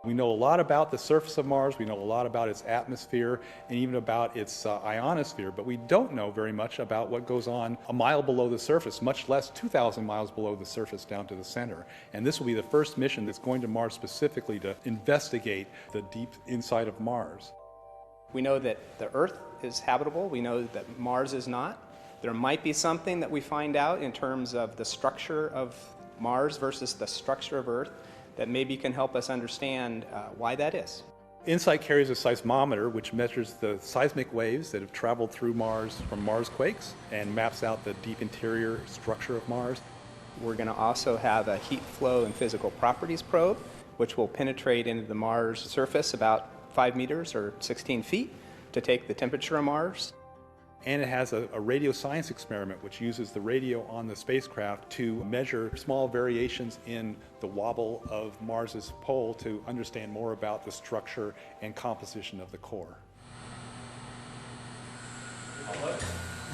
We know a lot about the surface of Mars, we know a lot about its atmosphere, and even about its ionosphere, but we don't know very much about what goes on a mile below the surface, much less 2,000 miles below the surface down to the center. And this will be the first mission that's going to Mars specifically to investigate the deep inside of Mars. We know that the Earth is habitable, we know that Mars is not. There might be something that we find out in terms of the structure of Mars versus the structure of Earth that maybe can help us understand why that is. InSight carries a seismometer which measures the seismic waves that have traveled through Mars from Mars quakes and maps out the deep interior structure of Mars. We're going to also have a heat flow and physical properties probe, which will penetrate into the Mars surface about 5 meters or 16 feet to take the temperature of Mars. And it has a radio science experiment which uses the radio on the spacecraft to measure small variations in the wobble of Mars's pole to understand more about the structure and composition of the core.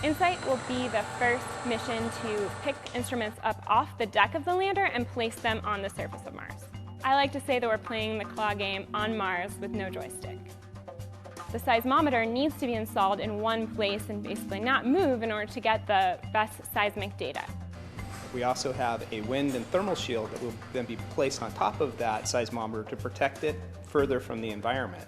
InSight will be the first mission to pick instruments up off the deck of the lander and place them on the surface of Mars. I like to say that we're playing the claw game on Mars with no joystick. The seismometer needs to be installed in one place and basically not move in order to get the best seismic data. We also have a wind and thermal shield that will then be placed on top of that seismometer to protect it further from the environment.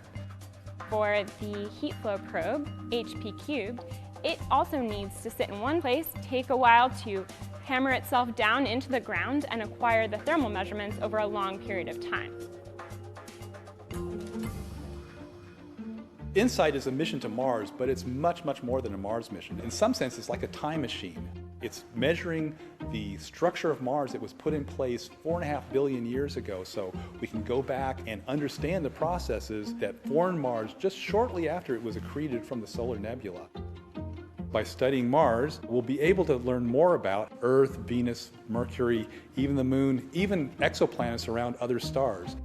For the heat flow probe, HP cubed, it also needs to sit in one place, take a while to hammer itself down into the ground and acquire the thermal measurements over a long period of time. InSight is a mission to Mars, but it's much, much more than a Mars mission. In some sense, it's like a time machine. It's measuring the structure of Mars that was put in place 4.5 billion years ago, so we can go back and understand the processes that formed Mars just shortly after it was accreted from the solar nebula. By studying Mars, we'll be able to learn more about Earth, Venus, Mercury, even the Moon, even exoplanets around other stars.